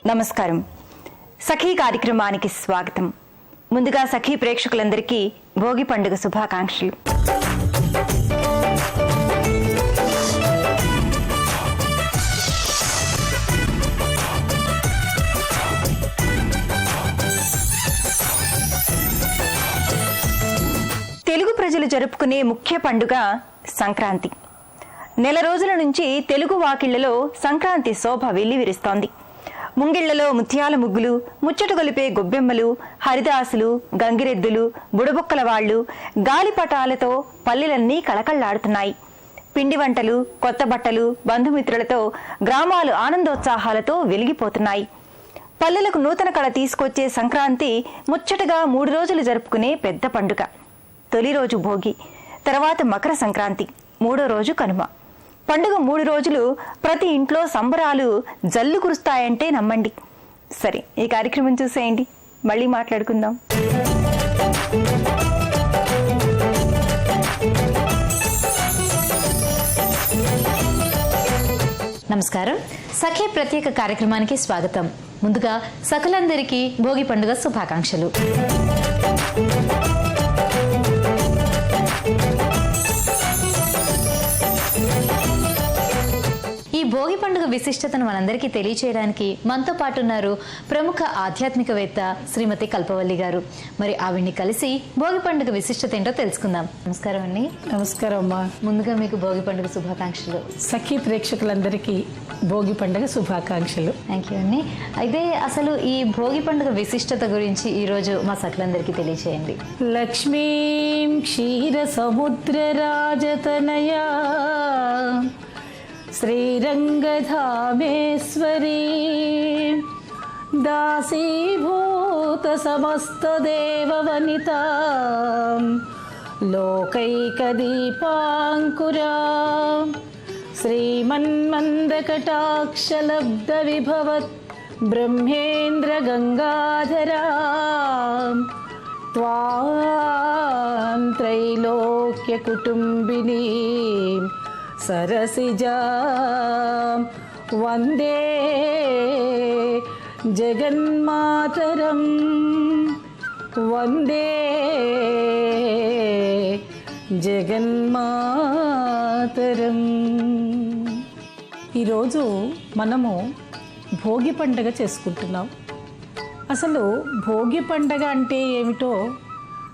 నమస్కారం. సఖీ కార్యక్రమానికి స్వాగతం. ముందుగా సఖీ ప్రేక్షకులందరికీ భోగి పండుగ శుభాకాంక్షలు. తెలుగు ప్రజలు జరుపుకునే ముఖ్య పండుగ సంక్రాంతి. నెల రోజుల నుంచి తెలుగు వాకిళ్లలో సంక్రాంతి శోభ వెల్లివిరుస్తోంది. ముంగిళ్లలో ముత్యాల ముగ్గులు, ముచ్చట గొలిపే గొబ్బెమ్మలు, హరిదాసులు, గంగిరెద్దులు, బుడబొక్కల వాళ్లు, గాలిపటాలతో పల్లెలన్నీ కళకళ్లాడుతున్నాయి. పిండి వంటలు, కొత్త బట్టలు, బంధుమిత్రులతో గ్రామాలు ఆనందోత్సాహాలతో వెలిగిపోతున్నాయి. పల్లెలకు నూతన కళ తీసుకొచ్చే సంక్రాంతి ముచ్చటగా 3 రోజులు జరుపుకునే పెద్ద పండుగ. తొలి రోజు భోగి, తర్వాత మకర సంక్రాంతి, 3వ రోజు కనుమ. పండుగ 3 రోజులు ప్రతి ఇంట్లో సంబరాలు జల్లు కురుస్తాయంటే నమ్మండి. సరే, ఈ కార్యక్రమం చూసేయండి, మళ్ళీ మాట్లాడుకుందాం. నమస్కారం. సఖీ ప్రత్యేక కార్యక్రమానికి స్వాగతం. ముందుగా సకలందరికీ భోగి పండుగ శుభాకాంక్షలు. ఈ భోగి పండుగ విశిష్టతను మనందరికీ తెలియచేయడానికి మనతో పాటు ఉన్నారు ప్రముఖ ఆధ్యాత్మికవేత్త శ్రీమతి కల్పవల్లి గారు. మరి ఆవిడ్ని కలిసి భోగి పండుగ విశిష్టత ఏంటో తెలుసుకుందాం. నమస్కారం అండి. నమస్కారం అమ్మా. ముందుగా మీకు భోగి పండుగ శుభాకాంక్షలు. సఖీ ప్రేక్షకులందరికీ భోగి పండుగ శుభాకాంక్షలు. థ్యాంక్ యూ అండి. అయితే అసలు ఈ భోగి పండుగ విశిష్టత గురించి ఈరోజు మా సఖలందరికీ తెలియచేయండి. లక్ష్మీం క్షీర సముద్ర రాజతనయా శ్రీరంగధామేశ్వరీ దాసీభూత సమస్త దేవవనితా లోకైకదీపాంకురా శ్రీమన్మందకటాక్షలబ్ధ విభవత్ బ్రహ్మేంద్ర గంగాధరా త్వాం త్రైలోక్య కుటుంబినీ సరసిజా వందే జగన్మాతరం వందే జగన్మాతరం. ఈరోజు మనము భోగి పండుగ చేసుకుంటున్నాం. అసలు భోగి పండుగ అంటే ఏమిటో,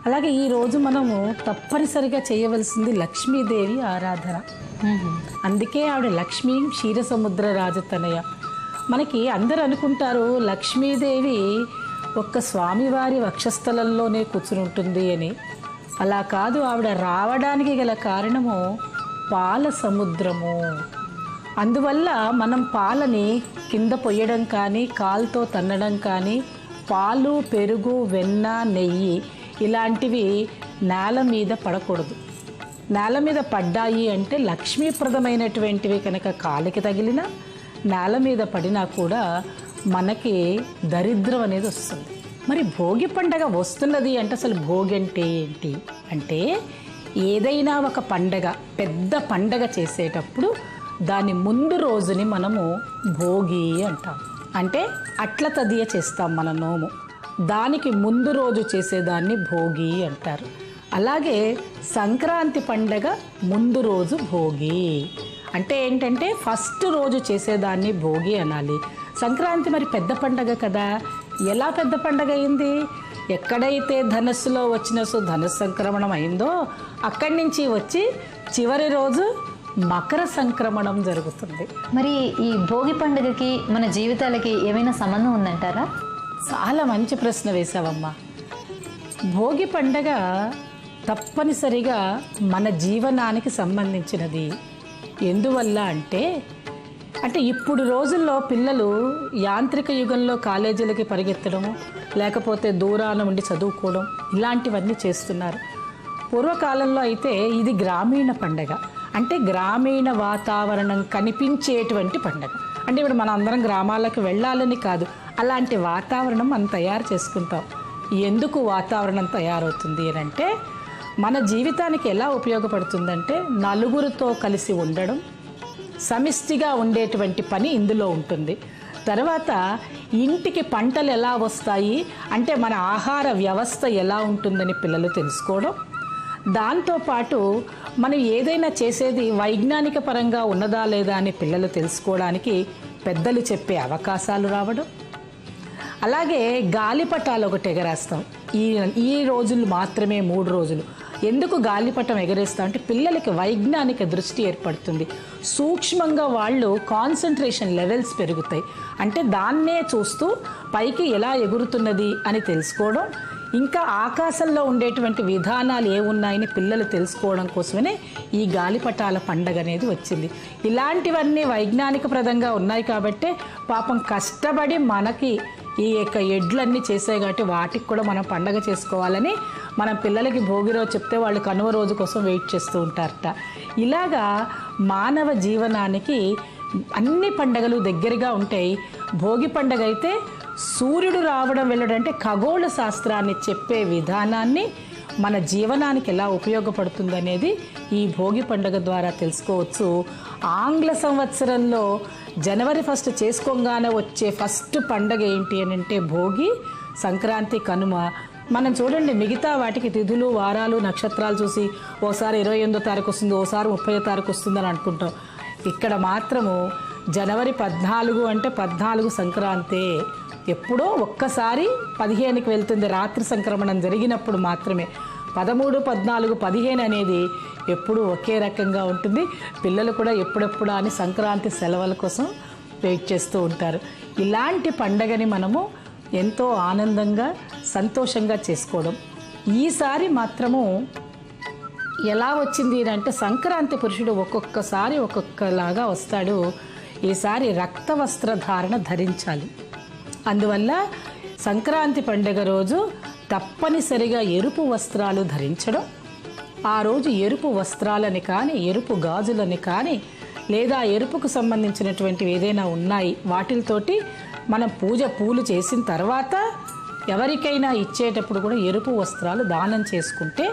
అలాగే ఈరోజు మనము తప్పనిసరిగా చేయవలసింది లక్ష్మీదేవి ఆరాధన. అందుకే ఆవిడ లక్ష్మీ క్షీరసముద్ర రాజతనయ. మనకి అందరూ అనుకుంటారు లక్ష్మీదేవి ఒక్క స్వామివారి వక్షస్థలంలోనే కూర్చుని ఉంటుంది అని. అలా కాదు, ఆవిడ రావడానికి గల కారణము పాల సముద్రము. అందువల్ల మనం పాలని కింద పొయ్యడం కానీ, కాలుతో తన్నడం కానీ, పాలు, పెరుగు, వెన్న, నెయ్యి ఇలాంటివి నేల మీద పడకూడదు. నేల మీద పడ్డాయి అంటే లక్ష్మీప్రదమైనటువంటివి కనుక కాలికి తగిలిన నేల మీద పడినా కూడా మనకి దరిద్రం అనేది వస్తుంది. మరి భోగి పండగ వస్తున్నది అంటే అసలు భోగి అంటే ఏంటి అంటే, ఏదైనా ఒక పండగ, పెద్ద పండగ చేసేటప్పుడు దాని ముందు రోజుని మనము భోగి అంటాం. అంటే అట్ల తదియ చేస్తాం మన నోము, దానికి ముందు రోజు చేసేదాన్ని భోగి అంటారు. అలాగే సంక్రాంతి పండగ ముందు రోజు భోగి. అంటే ఏంటంటే ఫస్ట్ రోజు చేసేదాన్ని భోగి అనాలి. సంక్రాంతి మరి పెద్ద పండగ కదా. ఎలా పెద్ద పండగ అయింది? ఎక్కడైతే ధనస్సులో వచ్చిన ధనుస్సు సంక్రమణం అయిందో అక్కడి నుంచి వచ్చి చివరి రోజు మకర సంక్రమణం జరుగుతుంది. మరి ఈ భోగి పండుగకి మన జీవితాలకి ఏమైనా సంబంధం ఉందంటారా? చాలా మంచి ప్రశ్న వేశావమ్మా. భోగి పండగ తప్పనిసరిగా మన జీవనానికి సంబంధించినది. ఎందువల్ల అంటే ఇప్పుడు రోజుల్లో పిల్లలు యాంత్రిక యుగంలో కాలేజీలకి పరిగెత్తడము, లేకపోతే దూరాన ఉండి చదువుకోవడం ఇలాంటివన్నీ చేస్తున్నారు. పూర్వకాలంలో అయితే ఇది గ్రామీణ పండగ. అంటే గ్రామీణ వాతావరణం కనిపించేటువంటి పండగ. అంటే ఇప్పుడు మనం అందరం గ్రామాలకు వెళ్ళాలని కాదు, అలాంటి వాతావరణం మనం తయారు చేసుకుంటాం. ఎందుకు వాతావరణం తయారవుతుంది అని అంటే, మన జీవితానికి ఎలా ఉపయోగపడుతుందంటే నలుగురితో కలిసి ఉండడం, సమిష్టిగా ఉండేటువంటి పని ఇందులో ఉంటుంది. తర్వాత ఇంటికి పంటలు ఎలా వస్తాయి అంటే మన ఆహార వ్యవస్థ ఎలా ఉంటుందని పిల్లలు తెలుసుకోవడం, దాంతోపాటు మనం ఏదైనా చేసేది వైజ్ఞానిక పరంగా ఉన్నదా లేదా అని పిల్లలు తెలుసుకోవడానికి పెద్దలు చెప్పే అవకాశాలు రావడం, అలాగే గాలిపటాలు ఒకటి ఎగరేస్తాం. ఈ రోజులు మాత్రమే 3 రోజులు. ఎందుకు గాలిపటం ఎగరేస్తాం అంటే పిల్లలకి వైజ్ఞానిక దృష్టి ఏర్పడుతుంది. సూక్ష్మంగా వాళ్ళు కాన్సన్ట్రేషన్ లెవెల్స్ పెరుగుతాయి. అంటే దాన్నే చూస్తూ పైకి ఎలా ఎగురుతున్నది అని తెలుసుకోవడం, ఇంకా ఆకాశంలో ఉండేటువంటి విధానాలు ఏమున్నాయని పిల్లలు తెలుసుకోవడం కోసమే ఈ గాలిపటాల పండగ అనేది వచ్చింది. ఇలాంటివన్నీ వైజ్ఞానిక ప్రదంగా ఉన్నాయి కాబట్టే పాపం కష్టపడి మనకి ఈ యొక్క ఎడ్లన్నీ చేసాయి కాబట్టి వాటికి కూడా మనం పండగ చేసుకోవాలని మనం పిల్లలకి భోగి రోజు చెప్తే వాళ్ళు కనుమ రోజు కోసం వెయిట్ చేస్తూ ఉంటారట. ఇలాగా మానవ జీవనానికి అన్ని పండగలు దగ్గరగా ఉంటాయి. భోగి పండగ అయితే సూర్యుడు రావడం వెళ్ళడం అంటే ఖగోళ శాస్త్రాన్ని చెప్పే విధానాన్ని మన జీవనానికి ఎలా ఉపయోగపడుతుంది అనేది ఈ భోగి పండుగ ద్వారా తెలుసుకోవచ్చు. ఆంగ్ల సంవత్సరంలో జనవరి 1 చేసుకోగానే వచ్చే ఫస్ట్ పండగ ఏంటి అని అంటే భోగి, సంక్రాంతి, కనుమ. మనం చూడండి మిగతా వాటికి తిథులు, వారాలు, నక్షత్రాలు చూసి ఓసారి 28వ తారీఖు వస్తుంది, ఓసారి 30వ తారీఖు వస్తుందని అనుకుంటాం. ఇక్కడ మాత్రము జనవరి 14 అంటే 14 సంక్రాంతే. ఎప్పుడో ఒక్కసారి 15కి వెళ్తుంది, రాత్రి సంక్రమణం జరిగినప్పుడు మాత్రమే. 13, 14, 15 అనేది ఎప్పుడు ఒకే రకంగా ఉంటుంది. పిల్లలు కూడా ఎప్పుడెప్పుడు అని సంక్రాంతి సెలవుల కోసం వెయిట్ చేస్తూ ఉంటారు. ఇలాంటి పండగని మనము ఎంతో ఆనందంగా సంతోషంగా చేసుకోవడం. ఈసారి మాత్రము ఎలా వచ్చింది అంటే సంక్రాంతి పురుషుడు ఒక్కొక్కసారి ఒక్కొక్కలాగా వస్తాడు. ఈసారి రక్త వస్త్రధారణ ధరించాలి. అందువల్ల సంక్రాంతి పండుగ రోజు తప్పనిసరిగా ఎరుపు వస్త్రాలు ధరించడం, ఆ రోజు ఎరుపు వస్త్రాలని కానీ ఎరుపు గాజులని కానీ లేదా ఎరుపుకు సంబంధించినటువంటివి ఏదైనా ఉన్నాయి వాటితోటి మనం పూలు చేసిన తర్వాత ఎవరికైనా ఇచ్చేటప్పుడు కూడా ఎరుపు వస్త్రాలు దానం చేసుకుంటే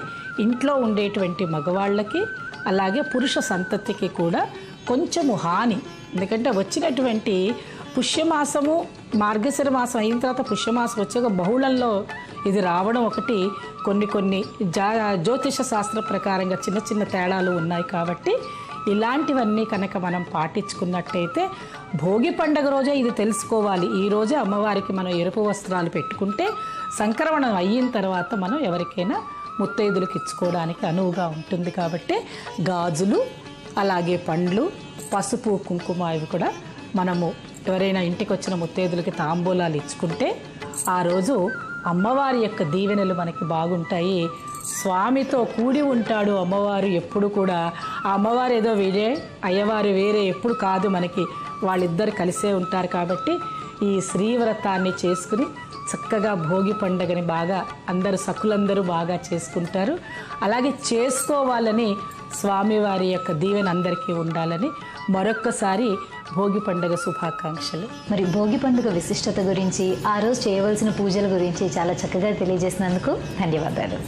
ఇంట్లో ఉండేటువంటి మగవాళ్ళకి అలాగే పురుష సంతతికి కూడా కొంచెము హాని. ఎందుకంటే వచ్చినటువంటి పుష్యమాసము, మార్గశిర మాసం అయిన తర్వాత పుష్యమాసం వచ్చాక బహుళంలో ఇది రావడం ఒకటి, కొన్ని జ్యోతిష శాస్త్ర ప్రకారంగా చిన్న చిన్న తేడాలు ఉన్నాయి. కాబట్టి ఇలాంటివన్నీ కనుక మనం పాటించుకున్నట్టయితే భోగి పండుగ రోజే ఇది తెలుసుకోవాలి. ఈ రోజే అమ్మవారికి మనం ఎరుపు వస్త్రాలు పెట్టుకుంటే సంక్రమణం అయిన తర్వాత మనం ఎవరికైనా ముత్తైదులకు ఇచ్చుకోవడానికి అనువుగా ఉంటుంది. కాబట్టి గాజులు, అలాగే పండ్లు, పసుపు, కుంకుమ ఇవి కూడా మనము ఎవరైనా ఇంటికి వచ్చిన ముత్తైదులకి తాంబూలాలు ఇచ్చుకుంటే ఆ రోజు అమ్మవారి యొక్క దీవెనలు మనకి బాగుంటాయి. స్వామితో కూడి ఉంటాడు అమ్మవారు ఎప్పుడు కూడా. ఆ అమ్మవారు ఏదో వేరే, అయ్యవారు వేరే ఎప్పుడు కాదు, మనకి వాళ్ళిద్దరు కలిసే ఉంటారు. కాబట్టి ఈ శ్రీవ్రతాన్ని చేసుకుని చక్కగా భోగి పండుగని బాగా అందరూ సకులందరూ బాగా చేసుకుంటారు. అలాగే చేసుకోవాలని స్వామివారి యొక్క దీవెన అందరికీ ఉండాలని మరొక్కసారి భోగి పండుగ శుభాకాంక్షలు. మరి భోగి పండుగ విశిష్టత గురించి, ఆ రోజు చేయవలసిన పూజల గురించి చాలా చక్కగా తెలియజేసినందుకు ధన్యవాదాలు.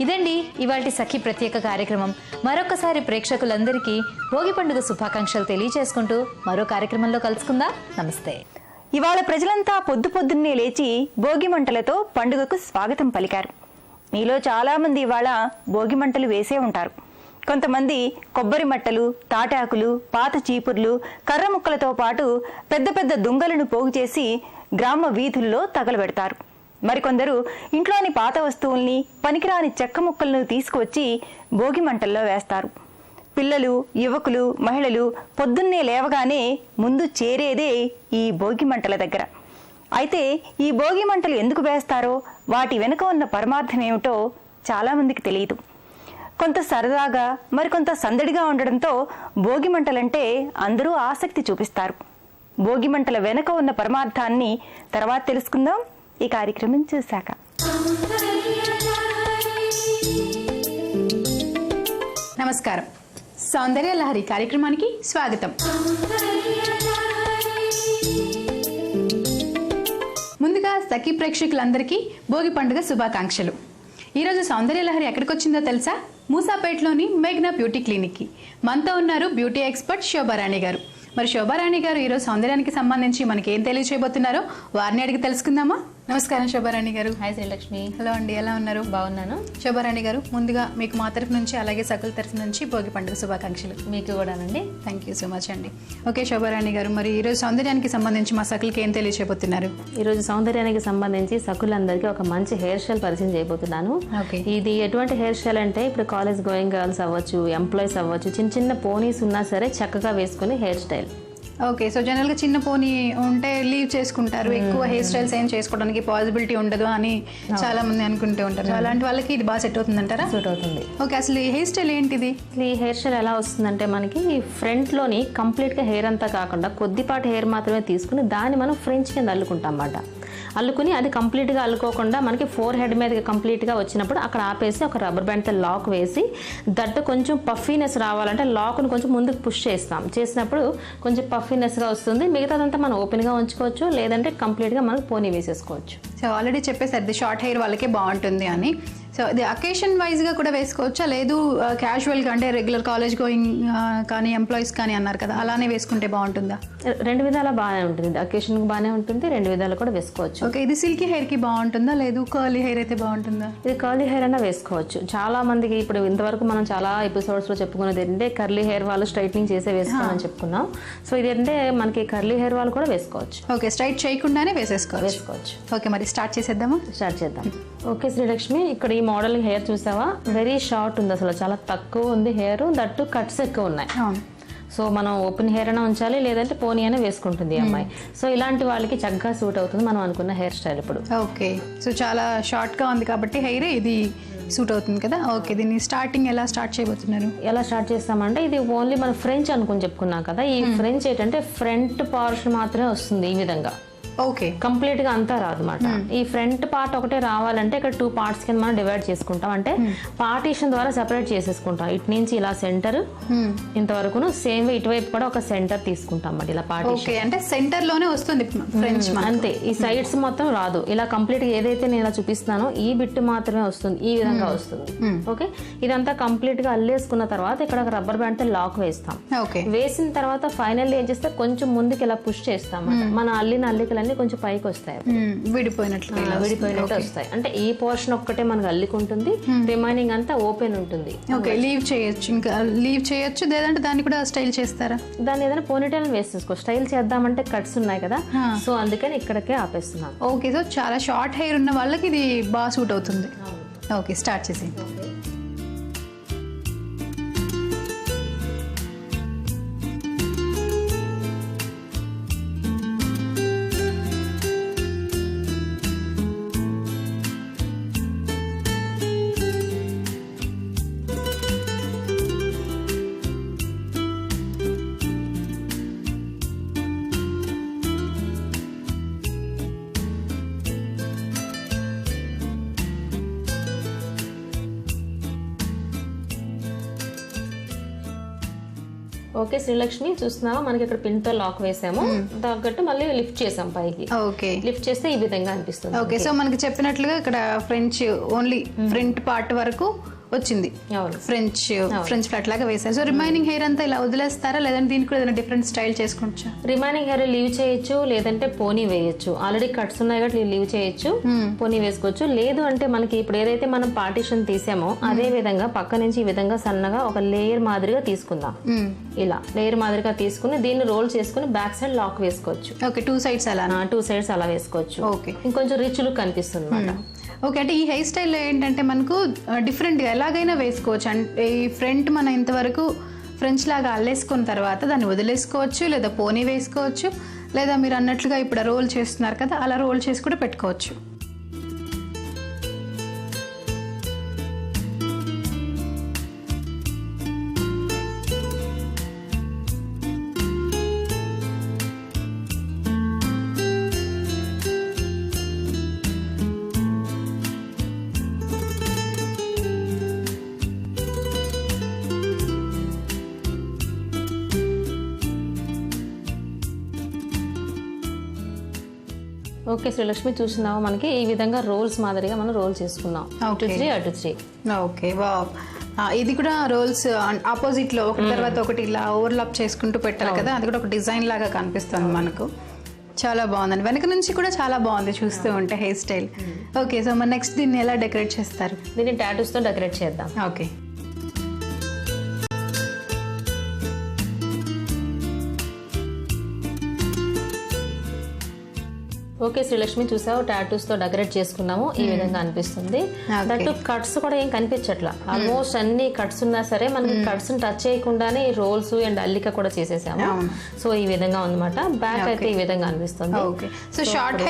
ఇదండి ఇవాల్టి సఖి ప్రత్యేక కార్యక్రమం. మరొకసారి ప్రేక్షకులందరికీ భోగి పండుగ శుభాకాంక్షలు తెలియజేసుకుంటూ మరో కార్యక్రమంలో కలుసుకుందాం. నమస్తే. ఇవాళ ప్రజలంతా పొద్దున్నే లేచి భోగి మంటలతో పండుగకు స్వాగతం పలికారు. మీలో చాలా మంది ఇవాళ భోగి మంటలు వేసే ఉంటారు. కొంతమంది కొబ్బరి మట్టలు, తాటాకులు, పాత చీపుర్లు, కర్ర ముక్కలతో పాటు పెద్ద పెద్ద దుంగలను పోగు చేసి గ్రామ వీధుల్లో తగలబెడతారు. మరికొందరు ఇంట్లోని పాత వస్తువుల్ని, పనికిరాని చెక్క ముక్కలను తీసుకువచ్చి భోగి మంటల్లో వేస్తారు. పిల్లలు, యువకులు, మహిళలు పొద్దున్నే లేవగానే ముందు చేరేదే ఈ భోగి మంటల దగ్గర. అయితే ఈ భోగి మంటలు ఎందుకు వేస్తారో, వాటి వెనుక ఉన్న పరమార్థం ఏమిటో చాలా మందికి తెలియదు. కొంత సరదాగా, మరికొంత సందడిగా ఉండడంతో భోగి మంటలంటే అందరూ ఆసక్తి చూపిస్తారు. భోగి మంటల వెనుక ఉన్న పరమార్థాన్ని తర్వాత తెలుసుకుందాం ఈ కార్యక్రమం చూశాక. నమస్కారం. సౌందర్య లహరి కార్యక్రమానికి స్వాగతం. ముందుగా సఖీ ప్రేక్షకులందరికీ భోగి పండుగ శుభాకాంక్షలు. ఈరోజు సౌందర్య లహరి ఎక్కడికి వచ్చిందో తెలుసా? మూసాపేటలోని మేఘ్నా బ్యూటీ క్లినిక్కి. మనతో ఉన్నారు బ్యూటీ ఎక్స్పర్ట్ శోభారాణి గారు. మరి శోభారాణి గారు ఈరోజు సౌందర్యానికి సంబంధించి మనకి ఏం తెలియచేయబోతున్నారో వారిని అడిగి తెలుసుకుందామా. నమస్కారం శోభారాణి గారు. హాయ్ శ్రీలక్ష్మి. హలో అండి, ఎలా ఉన్నారు? బాగున్నాను. శోభారాణి గారు, ముందుగా మీకు మా తరఫు నుంచి అలాగే సకల తరఫు నుంచి భోగి పండుగ శుభాకాంక్షలు. మీకు కూడానండి. థ్యాంక్ యూ సో మచ్ అండి. ఓకే శోభారాణి గారు, మరి ఈరోజు సౌందర్యానికి సంబంధించి మా సకలకి ఏం తెలియచేయబోతున్నారు? ఈరోజు సౌందర్యానికి సంబంధించి సకులందరికీ ఒక మంచి హెయిర్ స్టైల్ పరిచయం చేయబోతున్నాను. ఓకే. ఇది ఎటువంటి హెయిర్ స్టైల్ అంటే ఇప్పుడు కాలేజ్ గోయింగ్ గర్ల్స్ అవ్వచ్చు, ఎంప్లాయీస్ అవ్వచ్చు, చిన్న చిన్న పోనీస్ ఉన్నా సరే చక్కగా వేసుకునే హెయిర్ స్టైల్. ఓకే, సో జనరల్గా చిన్న పోనీ ఉంటే లీవ్ చేసుకుంటారు, ఎక్కువ హెయిర్ స్టైల్స్ ఏం చేసుకోవడానికి పాసిబిలిటీ ఉండదు అని చాలా మంది అనుకుంటూ ఉంటారు. సో అలాంటి వాళ్ళకి ఇది బాగా సెట్ అవుతుందంటారా? సూట్ అవుతుంది. ఓకే, అసలు ఈ హెయిర్ స్టైల్ ఏంటిది? ఈ హెయిర్ స్టైల్ ఎలా వస్తుందంటే మనకి ఫ్రంట్లోని కంప్లీట్గా హెయిర్ అంతా కాకుండా కొద్దిపాటి హెయిర్ మాత్రమే తీసుకుని దాన్ని మనం ఫ్రెంచ్ కింద అల్లుకుంటాం అన్నమాట. అల్లుకుని అది కంప్లీట్గా అల్లుకోకుండా మనకి ఫోర్ హెడ్ మీద కంప్లీట్గా వచ్చినప్పుడు అక్కడ ఆపేసి ఒక రబ్బర్ బ్యాండ్తో లాక్ వేసి దట్టు కొంచెం పఫీనెస్ రావాలంటే లాక్ను కొంచెం ముందుకు పుష్ చేస్తాం. చేసినప్పుడు కొంచెం పఫీనెస్గా వస్తుంది. మిగతాదంతా మనం ఓపెన్గా ఉంచుకోవచ్చు, లేదంటే కంప్లీట్గా మనం పోనీ వేసేసుకోవచ్చు. సో ఆల్రెడీ చెప్పేసరి షార్ట్ హెయిర్ వాళ్ళకే బాగుంటుంది అని. సో ఇది అకేషన్ వైజ్గా కూడా వేసుకోవచ్చా, లేదు క్యాజువల్గా అంటే రెగ్యులర్ కాలేజ్ గోయింగ్ కానీ ఎంప్లాయీస్ కానీ అన్నారు కదా, అలానే వేసుకుంటే బాగుంటుందా? రెండు విధాలా బాగానే ఉంటుంది. అకేషన్కి బాగానే ఉంటుంది, రెండు విధాలు కూడా వేసుకోవచ్చు. ఓకే, ఇది సిల్కీ హెయిర్కి బాగుంటుందా, లేదు కర్లీ హెయిర్ అయితే బాగుంటుందా? ఇది కర్లీ హెయిర్ అయినా వేసుకోవచ్చు. చాలా మందికి ఇప్పుడు ఇంతవరకు మనం చాలా ఎపిసోడ్స్లో చెప్పుకున్నది ఏంటంటే కర్లీ హెయిర్ వాళ్ళు స్ట్రైట్నింగ్ చేసే వేసుకోవాలని చెప్పుకున్నాం. సో ఇది అంటే మనకి కర్లీ హెయిర్ వాళ్ళు కూడా వేసుకోవచ్చు. ఓకే, స్ట్రైట్ చేయకుండానే వేసేసుకోవచ్చు. ఓకే, మరి స్టార్ట్ చేసేద్దామా? స్టార్ట్ చేద్దాం. ఓకే శ్రీలక్ష్మి, ఇక్కడ ఈ మోడల్ హెయిర్ చూసావా, వెరీ షార్ట్ ఉంది, అసలు చాలా తక్కువ ఉంది హెయిర్, దట్టు కట్స్ ఎక్కువ ఉన్నాయి. సో మనం ఓపెన్ హెయిర్ అయినా ఉంచాలి, లేదంటే పోనీ అయినా వేసుకుంటుంది ఈ అమ్మాయి. సో ఇలాంటి వాళ్ళకి చక్కగా సూట్ అవుతుంది మనం అనుకున్న హెయిర్ స్టైల్ ఇప్పుడు. ఓకే, సో చాలా షార్ట్గా ఉంది కాబట్టి హెయిర్ ఇది సూట్ అవుతుంది కదా. ఓకే, దీన్ని స్టార్టింగ్ ఎలా స్టార్ట్ చేయబోతున్నారు? ఎలా స్టార్ట్ చేస్తామంటే ఇది ఓన్లీ మనం ఫ్రెంచ్ అనుకుని చెప్పుకున్నాం కదా. ఈ ఫ్రెంచ్ ఏంటంటే ఫ్రంట్ పార్షన్ మాత్రమే వస్తుంది ఈ విధంగా. ఓకే, కంప్లీట్ గా అంతా రాదు అనమాట. ఈ ఫ్రంట్ పార్ట్ ఒకటే రావాలంటే ఇక్కడ 2 పార్ట్స్ కింద మనం డివైడ్ చేసుకుంటాం. అంటే పార్టీషన్ ద్వారా సెపరేట్ చేసేసుకుంటాం. ఇటు నుంచి ఇలా సెంటర్ ఇంతవరకు, సేమ్ ఇటువైపు కూడా ఒక సెంటర్ తీసుకుంటాం అన్నమాట. ఇలా పార్టీషన్ అంటే సెంటర్ లోనే వస్తుంది ఫ్రెంచ్. అంతే, ఈ సైడ్స్ మొత్తం రాదు. ఇలా కంప్లీట్ గా ఏదైతే నేను ఇలా చూపిస్తున్నానో ఈ బిట్ మాత్రమే వస్తుంది, ఈ విధంగా వస్తుంది. ఓకే, ఇదంతా కంప్లీట్ గా అల్లేసుకున్న తర్వాత ఇక్కడ ఒక రబ్బర్ బ్యాండ్ తో లాక్ వేస్తాం. వేసిన తర్వాత ఫైనల్ ఏం చేస్తే కొంచెం ముందుకు ఇలా పుష్ చేస్తాం. మన అల్లిన అల్లికలు కొంచెం పైకి వస్తాయి, విడిపోయినట్టు వస్తాయి. అంటే ఈ పోర్షన్ ఒక్కటే మనకు అల్లికుంటుంది, రిమైనింగ్ అంతా ఓపెన్ ఉంటుంది. ఓకే, లీవ్ చేయొచ్చు, ఇంకా లీవ్ చేయొచ్చు, లేదంటే దాన్ని కూడా స్టైల్ చేస్తారా? దాన్ని ఏదైనా పోనీటైల్ వేసేసుకో. స్టైల్ చేద్దామంటే కట్స్ ఉన్నాయి కదా, సో అందుకని ఇక్కడికే ఆపేస్తున్నాను. ఓకే, సో చాలా షార్ట్ హెయిర్ ఉన్న వాళ్ళకి ఇది బాగా సూట్ అవుతుంది. ఓకే, స్టార్ట్ చేసి. ఓకే శ్రీలక్ష్మి, చూస్తున్నావా మనకి ఇక్కడ పిన్ తో లాక్ వేసాము, తగ్గట్టు మళ్ళీ లిఫ్ట్ చేసాం పైకి. ఓకే, లిఫ్ట్ చేస్తే ఈ విధంగా అనిపిస్తుంది. ఓకే, సో మనకి చెప్పినట్లుగా ఇక్కడ ఫ్రెంచ్ ఓన్లీ ఫ్రంట్ పార్ట్ వరకు వచ్చింది. ఫ్రెంచ్ ఫ్లాట్ లాగా వేసారు. సో రిమైనింగ్ హెయిర్ అంతా ఇలా వదిలేస్తారా, లేదంటే దీనికి కూడా ఏదైనా డిఫరెంట్ స్టైల్ చేసుకోవచ్చా? రిమైనింగ్ హెయిర్ లీవ్ చేయొచ్చు, లేదంటే పోనీ వేయొచ్చు. ఆల్రెడీ కట్స్ ఉన్నాయి కాబట్టి లీవ్ చేయొచ్చు, పోనీ వేసుకోవచ్చు. లేదు అంటే మనకి ఇప్పుడు ఏదైతే మనం పార్టీషన్ తీసామో అదే విధంగా పక్క నుంచి ఈ విధంగా సన్నగా ఒక లేయర్ మాదిరిగా తీసుకుందాం. ఇలా లేయర్ మాదిరిగా తీసుకుని దీన్ని రోల్ చేసుకుని బ్యాక్ సైడ్ లాక్ వేసుకోవచ్చు. ఓకే, 2 సైడ్స్ అలా, 2 సైడ్స్ అలా వేసుకోవచ్చు. ఓకే, ఇంకొంచెం రిచ్ లుక్ కనిపిస్తుంది అన్నమాట. ఓకే, అంటే ఈ హెయిర్ స్టైల్ ఏంటంటే మనకు డిఫరెంట్గా ఎలాగైనా వేసుకోవచ్చు. అంటే ఈ ఫ్రంట్ మనం ఇంతవరకు ఫ్రెంచ్ లాగా అల్లేసుకున్న తర్వాత దాన్ని వదిలేసుకోవచ్చు, లేదా పోనీ వేసుకోవచ్చు, లేదా మీరు అన్నట్లుగా ఇప్పుడు రోల్ చేస్తున్నారు కదా అలా రోల్ చేసి కూడా పెట్టుకోవచ్చు. ఓకే శ్రీలక్ష్మి, చూస్తున్నావా మనకి ఈ విధంగా రోల్స్ మాదిరిగా మనం రోల్ చేసుకున్నాం. అటు 3 అటు 3. ఓకే, వావ్, ఇది కూడా రోల్స్ ఆపోజిట్ లో ఒకటి తర్వాత ఒకటి ఇలా ఓవర్లాప్ చేసుకుంటూ పెట్టారు కదా, అది కూడా ఒక డిజైన్ లాగా కనిపిస్తుంది మనకు. చాలా బాగుందండి, వెనక నుంచి కూడా చాలా బాగుంది చూస్తూ ఉంటే హెయిర్ స్టైల్. ఓకే, సో మరి నెక్స్ట్ దీన్ని ఎలా డెకరేట్ చేస్తారు? దీన్ని టాటూస్ తో డెకరేట్ చేద్దాం. ఓకే, ఓకే శ్రీలక్ష్మి, చూసావు టాటూస్ తో డెకరేట్ చేసుకున్నాము. ఈ విధంగా అనిపిస్తుంది. దట్టు కట్స్ కూడా ఏం కనిపించట్లా. ఆల్మోస్ట్ అన్ని కట్స్ ఉన్నా సరే మనకి కట్స్ టచ్ చేయకుండానే రోల్స్ అండ్ అల్లిక కూడా చేసేసాము. సో ఈ విధంగా ఉందన్నమాట. బ్యాక్ అయితే ఈ విధంగా అనిపిస్తుంది. ఓకే, సో షార్ట్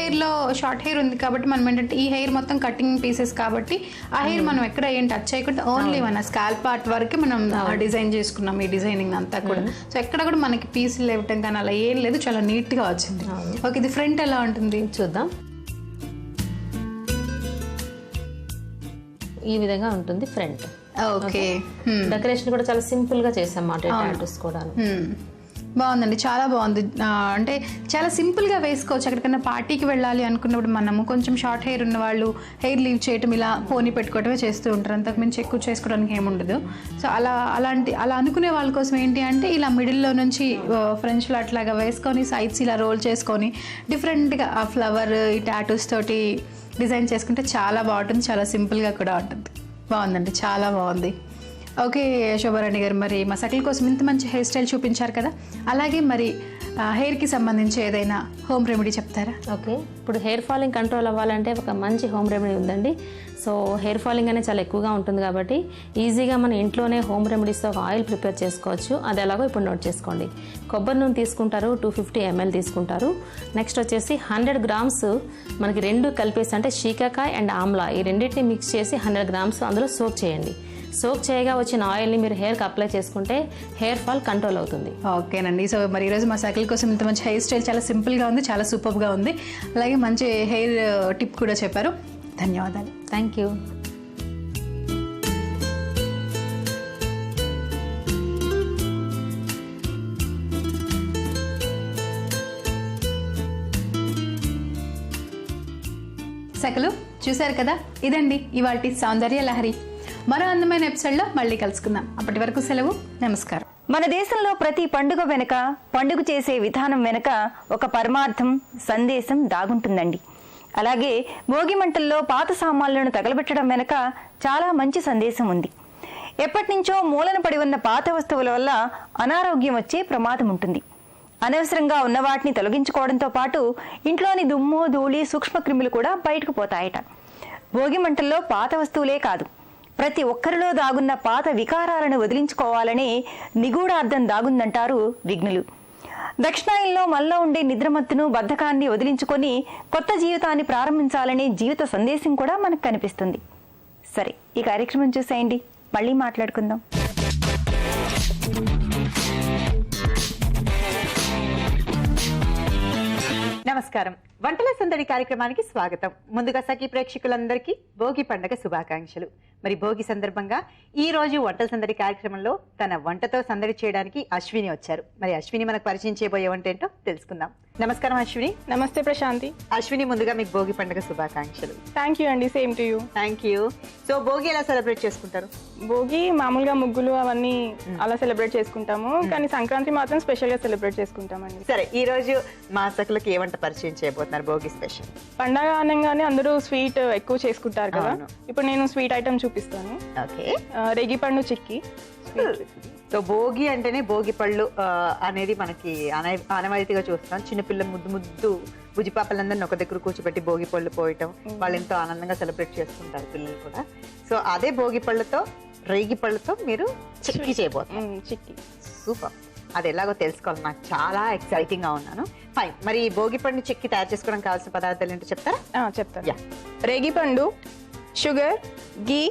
హెయిర్ ఉంది కాబట్టి మనం ఏంటంటే ఈ హెయిర్ మొత్తం కటింగ్ పీసెస్ కాబట్టి ఆ హెయిర్ మనం ఎక్కడ ఏం టచ్ చేయకుండా ఓన్లీ మన స్కాల్ప్ పార్ట్ వరకు మనం డిజైన్ చేసుకున్నాం. ఈ డిజైనింగ్ అంతా కూడా సో ఎక్కడ కూడా మనకి పీసులు ఇవ్వటం కానీ అలా ఏం లేదు, చాలా నీట్ గా వచ్చింది. ఓకే, ఇది ఫ్రంట్ ఎలా ఉంటుంది చూద్దాం. ఈ విధంగా ఉంటుంది ఫ్రంట్. ఓకే, డెకరేషన్ కూడా చాలా సింపుల్ గా చేసాం మాట. టాటూస్ కూడా బాగుందండి, చాలా బాగుంది. అంటే చాలా సింపుల్ గా వేసుకోవచ్చు. ఎక్కడికైనా పార్టీకి వెళ్ళాలి అనుకున్నప్పుడు మనము కొంచెం షార్ట్ హెయిర్ ఉన్న వాళ్ళు హెయిర్ లీవ్ చేయటం, ఇలా పోనీ పెట్టుకోవటమే చేస్తూ ఉంటారు. అంతకు మించి ఎక్కువ చేసుకోవడానికి ఏముండదు. సో అలా అనుకునే వాళ్ళ కోసం ఏంటి అంటే ఇలా మిడిల్లో నుంచి ఫ్రెంచ్లో అట్లాగా వేసుకొని సైడ్స్ ఇలా రోల్ చేసుకొని డిఫరెంట్గా ఆ ఫ్లవర్ ఈ టాటూస్ తోటి డిజైన్ చేసుకుంటే చాలా బాగుంటుంది. చాలా సింపుల్గా కూడా ఉంటుంది. బాగుందండి, చాలా బాగుంది. ఓకే శోభారాణి గారు, మరి మా సకిల్ కోసం ఇంత మంచి హెయిర్ స్టైల్ చూపించారు కదా, అలాగే మరి హెయిర్కి సంబంధించి ఏదైనా హోమ్ రెమెడీ చెప్తారా? ఓకే, ఇప్పుడు హెయిర్ ఫాలింగ్ కంట్రోల్ అవ్వాలంటే ఒక మంచి హోమ్ రెమెడీ ఉందండి. సో హెయిర్ ఫాలింగ్ అనేది చాలా ఎక్కువగా ఉంటుంది కాబట్టి ఈజీగా మన ఇంట్లోనే హోమ్ రెమెడీస్తో ఒక ఆయిల్ ప్రిపేర్ చేసుకోవచ్చు. అది ఎలాగో ఇప్పుడు నోట్ చేసుకోండి. కొబ్బరి నూనె తీసుకుంటారు, 250 ml తీసుకుంటారు. నెక్స్ట్ వచ్చేసి 100 grams మనకి రెండు కలిపేసి, అంటే శీకాకాయ అండ్ ఆమ్లా ఈ రెండింటిని మిక్స్ చేసి 100 grams అందులో సోక్ చేయండి. సోక్ చేయగా వచ్చిన ఆయిల్ని మీరు హెయిర్కి అప్లై చేసుకుంటే హెయిర్ ఫాల్ కంట్రోల్ అవుతుంది. ఓకేనండి, సో మరి ఈరోజు మా సైకిల్ కోసం ఇంత మంచి హెయిర్ స్టైల్ చాలా సింపుల్గా ఉంది, చాలా సూపర్గా ఉంది. అలాగే మంచి హెయిర్ టిప్ కూడా చెప్పారు. ధన్యవాదాలు. Thank you. సకలు చూశారు కదా, ఇదండి ఇవాల్టి సౌందర్య లహరి. మరో అందమైన ఎపిసోడ్లో మళ్ళీ కలుసుకుందాం. అప్పటి వరకు సెలవు, నమస్కారం. మన దేశంలో ప్రతి పండుగ వెనుక, పండుగ చేసే విధానం వెనుక ఒక పరమార్థం, సందేశం దాగుంటుందండి. అలాగే భోగి మంటల్లో పాత సామాన్లను తగలబెట్టడం వెనుక చాలా మంచి సందేశం ఉంది. ఎప్పటి నుంచో మూలన పడి ఉన్న పాత వస్తువుల వల్ల అనారోగ్యం వచ్చే ప్రమాదం ఉంటుంది. అనవసరంగా ఉన్న వాటిని తొలగించుకోవడంతో పాటు ఇంట్లోని దుమ్ము, ధూళి, సూక్ష్మక్రిములు కూడా బయటకు పోతాయట. భోగి మంటల్లో పాత వస్తువులే కాదు, ప్రతి ఒక్కరిలో దాగున్న పాత వికారాలను వదిలించుకోవాలనే నిగూఢార్థం దాగుందంటారు విఘ్నులు. దక్షిణాయనంలో మనలో ఉండే నిద్రమత్తును, బద్ధకాన్ని వదిలించుకొని కొత్త జీవితాన్ని ప్రారంభించాలనే జీవిత సందేశం కూడా మనకు కనిపిస్తుంది. సరే, ఈ కార్యక్రమం చూసేయండి, మళ్ళీ మాట్లాడుకుందాం. నమస్కారం. వంటల సందడి కార్యక్రమానికి స్వాగతం. ముందుగా సఖీ ప్రేక్షకులందరికీ భోగి పండుగ శుభాకాంక్షలు. మరి భోగి సందర్భంగా ఈ రోజు వంటల సందడి కార్యక్రమంలో తన వంటతో సందడి చేయడానికి అశ్విని వచ్చారు. మరి అశ్విని మనకు పరిచయం చేయబోయే వంట ఏంటో తెలుసుకుందాం. నమస్కారం అశ్విని. నమస్తే ప్రశాంతి. అశ్విని, ముందుగా మీకు భోగి పండుగ శుభాకాంక్షలు. థ్యాంక్ యూ అండి, same to you. Thank you. So Bhogi ఎలా సెలబ్రేట్ చేసుకుంటారు? భోగి మామూలుగా ముగ్గులు అవన్నీ అలా సెలబ్రేట్ చేసుకుంటాము, కానీ సంక్రాంతి మాత్రం స్పెషల్ గా సెలబ్రేట్ చేసుకుంటామండి. సరే, ఈ రోజు మా సఖులకు ఏ వంట పరిచయం చేయబోతున్నారు భోగి స్పెషల్? పండగ అనగానే అందరూ స్వీట్ ఎక్కువ చేసుకుంటారు కదా, ఇప్పుడు నేను స్వీట్ ఐటమ్ చూపిస్తాను. ఓకే, రేగిపండు చిక్కి. సో భోగి అంటేనే భోగి పళ్ళు అనేది మనకి ఆనవాయితీగా చూస్తాం. చిన్నపిల్ల ముద్దు బుజిపాపలందరినీ ఒక దగ్గర కూర్చోబెట్టి భోగి పళ్ళు పోయటం, వాళ్ళు ఎంతో ఆనందంగా సెలబ్రేట్ చేసుకుంటారు పిల్లలు కూడా. సో అదే భోగి పళ్ళతో, రేగి పళ్ళతో మీరు చిక్కి చేయబోతున్నారు. చిక్కి సూపర్. అది ఎలాగో తెలుసుకోవాలి, నాకు చాలా ఎక్సైటింగ్ గా ఉన్నాను. ఫైన్, మరి భోగి పండు చెక్కి తయారు చేసుకోవడం కావాల్సిన పదార్థాలు ఏంటో చెప్తారా? చెప్తాను. రేగిపండు, షుగర్, గీ,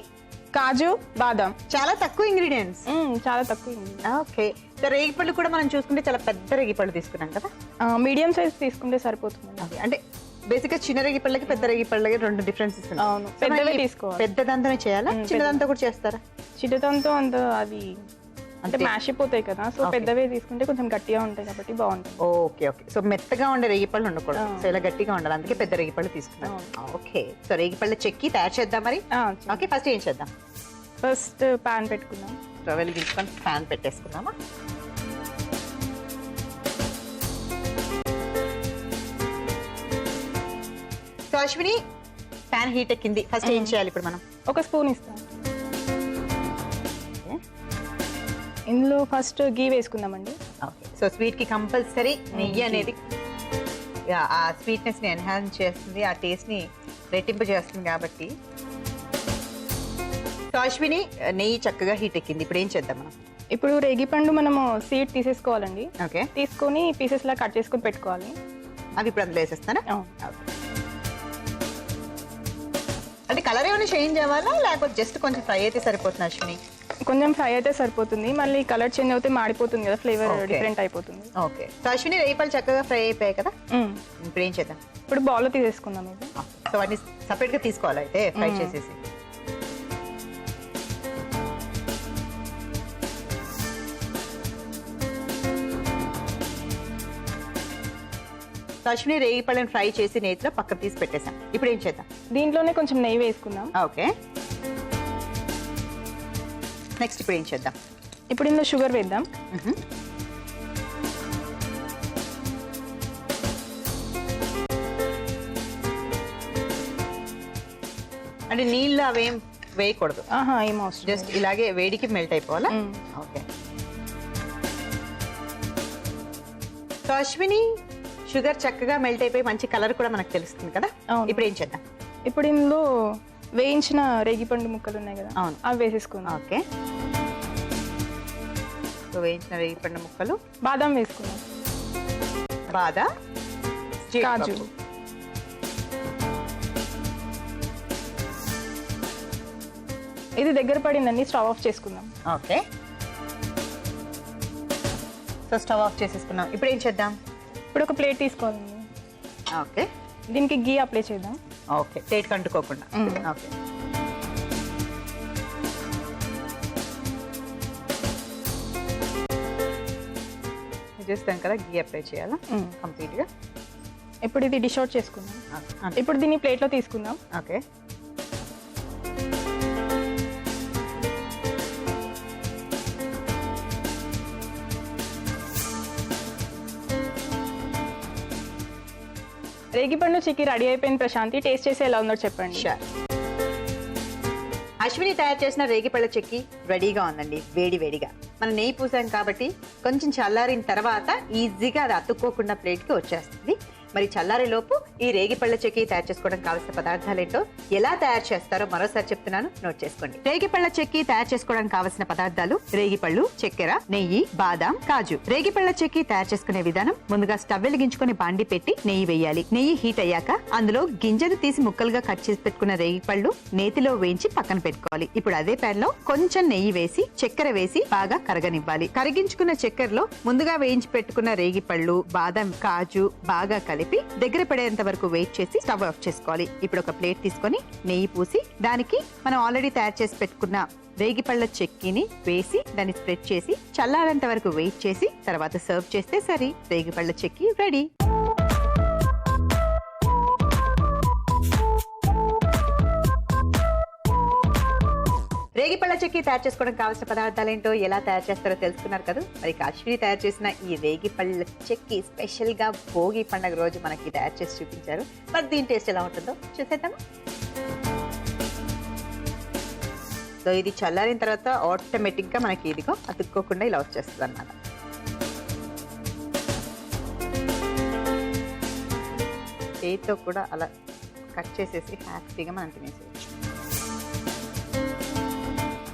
కాజు, బాదం. చాలా తక్కువ ఇంగ్రీడియంట్స్. చాలా తక్కువ. ఓకే, సో రేగిపళ్ళు కూడా మనం చూసుకుంటే చాలా పెద్ద రేగిపళ్ళు తీసుకున్నాం కదా, మీడియం సైజ్ తీసుకుంటే సరిపోతుంది. అంటే బేసిక్ గా చిన్న రేగిపళ్ళకి పెద్ద రేగిపళ్ళకి రెండు డిఫరెన్సెస్. అవును, పెద్దవే తీసుకోవాలి. పెద్దదంతానే చేయాలా, చిన్నదంతా కూడా చేస్తారా? చిన్నదంతా అంత అది అంటే మ్యాష్ అయిపోతాయి కదా, సో పెద్దవే తీసుకుంటే కొంచెం గట్టిగా ఉంటాయి కాబట్టి బాగుంటుంది. ఓకే ఓకే, సో మెత్తగా ఉండే రేగిపళ్ళు ఉండకూడదు, సో ఇలా గట్టిగా ఉండాలి, అందుకే పెద్ద రేగిపళ్ళు తీసుకున్నాం. ఓకే, సో రేగిపళ్ళు చెక్కి తయారు చేద్దాం మరి. ఓకే, ఫస్ట్ ఏం చేద్దాం? ఫస్ట్ ప్యాన్ పెట్టుకుందాం. స్టవ్ వెలిగించుకొని ప్యాన్ పెట్టేసుకున్నామా? సో అశ్విని, ప్యాన్ హీట్ ఎక్కింది. ఫస్ట్ ఏం చేయాలి ఇప్పుడు మనం? ఒక స్పూన్ ఇస్తాం. ఇందులో ఫస్ట్ గీ వేసుకుందామండి. ఓకే. సో స్వీట్ కి కంపల్సరీ నెయ్యి అనేది ఆ స్వీట్నెస్ ని ఎన్హాన్స్ చేస్తుంది, ఆ టేస్ట్ ని రెట్టింపు చేస్తుంది కాబట్టి. సో అశ్విని, నెయ్యి చక్కగా హీట్ ఎక్కింది. ఇప్పుడు ఏం చేద్దాం మనం? ఇప్పుడు రేగిపండు మనము సీడ్ తీసేసుకోవాలండి. ఓకే. తీసుకొని పీసెస్ లా కట్ చేసుకొని పెట్టుకోవాలి. అవి ఇప్పుడు అందులో వేసేస్తానా? అవును. ఓకే. అంటే కలర్ ఏమైనా చేంజ్ అవ్వాలా లేకపోతే జస్ట్ కొంచెం ఫ్రై అయితే సరిపోతుంది అశ్విని? కొంచెం ఫ్రై అయితే సరిపోతుంది, మళ్ళీ కలర్ చేంజ్ అవుతే మాడిపోతుంది కదా, ఫ్లేవర్ Okay. డిఫరెంట్ అయిపోతుంది. ఓకే. సో అశ్విని, రేగిపళ్ళు చక్కగా ఫ్రై అయిపోయాయి కదా, ఇప్పుడు ఏం చేద్దాం? ఇప్పుడు బౌల్లో తీసేసుకుందాం ఇది. సో వాటిని సపరేట్ గా తీసుకోవాలి అయితే ఫ్రై చేసేసి. సో అశ్విని, రేగిపళ్ళని ఫ్రై చేసి నేతిలో పక్కన తీసి పెట్టేసాం. ఇప్పుడు ఏం చేద్దాం? దీంట్లోనే కొంచెం నెయ్యి వేసుకుందాం. ఓకే. నెక్స్ట్ ఇప్పుడు ఏం చేద్దాం? ఇప్పుడు ఇందులో షుగర్ వేద్దాం. అంటే నీళ్ళు అవేం వేయకూడదు, ఏం అవసరం జస్ట్ ఇలాగే వేడికి మెల్ట్ అయిపోవాలా? ఓకే. సో అశ్విని, షుగర్ చక్కగా మెల్ట్ అయిపోయి మంచి కలర్ కూడా మనకు తెలుస్తుంది కదా. అవును. ఇప్పుడు ఏం చేద్దాం? ఇప్పుడు ఇందులో వేయించిన రేగిపండు ముక్కలు ఉన్నాయి కదా, అవును. అవి వేసేసుకుందాం. ఓకే. సో వేయించిన రేగిపండు ముక్కలు, బాదం వేసుకుందాం, బాదా, కాజు. ఇది దగ్గర పడిందండి, స్టవ్ ఆఫ్ చేసుకుందాం. ఓకే. సో స్టవ్ ఆఫ్ చేసేసుకున్నాం. ఇప్పుడు ఏం చేద్దాం? ఇప్పుడు ఒక ప్లేట్ తీసుకోవాలండి. ఓకే. దీనికి గీ అప్లై చేద్దాం. ఓకే. ప్లేట్ కంటుకోకుండా. ఓకే. చేస్తాం కదా, గీ అప్లై చేయాలా కంప్లీట్ గా. ఇప్పుడు ఇది డిష్ అవుట్ చేసుకుందాం. ఓకే. ఇప్పుడు దీన్ని ప్లేట్లో తీసుకుందాం. ఓకే. రేగిపండు చిక్కీ రెడీ అయిపోయింది. ప్రశాంతి, టేస్ట్ చేసి ఎలా ఉందో చెప్పండి. షూర్. అశ్విని తయారు చేసిన రేగిపళ్ళ చెక్కి రెడీగా ఉందండి, వేడి వేడిగా. మనం నెయ్యి పూసాం కాబట్టి కొంచెం చల్లారిన తర్వాత ఈజీగా అది అతుక్కోకుండా ప్లేట్కి వచ్చేస్తుంది. మరి చల్లారే లోపు ఈ రేగిపళ్ళ చెక్కి తయారు చేసుకోవడం కావాల్సిన పదార్థాలు ఏంటో, ఎలా తయారు చేస్తారో మరోసారి చెప్తున్నాను, నోట్ చేసుకోండి. రేగిపళ్ళ చెక్కి తయారు చేసుకోవడానికి కావాల్సిన పదార్థాలు: రేగిపళ్ళు, చక్కెర, నెయ్యి, బాదాం, కాజు. రేగిపళ్ళ చెక్కి తయారు చేసుకునే విధానం: ముందుగా స్టవ్ వెలిగించుకొని బాండి పెట్టి నెయ్యి వేయాలి. నెయ్యి హీట్ అయ్యాక అందులో గింజలు తీసి ముక్కలుగా కట్ చేసి పెట్టుకున్న రేగిపళ్ళు నేతిలో వేయించి పక్కన పెట్టుకోవాలి. ఇప్పుడు అదే ప్యాన్ లో కొంచెం నెయ్యి వేసి చక్కెర వేసి బాగా కరగనివ్వాలి. కరిగించుకున్న చక్కెరలో ముందుగా వేయించి పెట్టుకున్న రేగిపళ్ళు, బాదం, కాజు బాగా కలిపి దగ్గర పడేంత వరకు వెయిట్ చేసి స్టవ్ ఆఫ్ చేసుకోవాలి. ఇప్పుడు ఒక ప్లేట్ తీసుకొని నెయ్యి పూసి దానికి మనం ఆల్రెడీ తయారు చేసి పెట్టుకున్న రేగిపళ్ళ చెక్కీని వేసి దాన్ని స్ప్రెడ్ చేసి చల్లారేంత వరకు వెయిట్ చేసి తర్వాత సర్వ్ చేస్తే సరి, రేగిపళ్ళ చెక్కీ రెడీ. రేగిపళ్ళ చెక్కి తయారు చేసుకోవడం కావాల్సిన పదార్థాలు ఏంటో, ఎలా తయారు చేస్తారో తెలుసుకున్నారు కదా. మరి అశ్విని తయారు చేసిన ఈ రేగిపళ్ళ చెక్కి స్పెషల్ గా భోగి పండుగ రోజు మనకి తయారు చేసి చూపించారు. మరి దీని టేస్ట్ ఎలా ఉంటుందో చూసేద్దామా? సో ఇది చల్లారిన తర్వాత ఆటోమేటిక్ గా మనకి ఇదిగో అతుక్కోకుండా ఇలా వచ్చేస్తుంది అన్నమాట. చేతితో కూడా అలా కట్ చేసేసి హ్యాపీగా మనం తినేసేయచ్చు.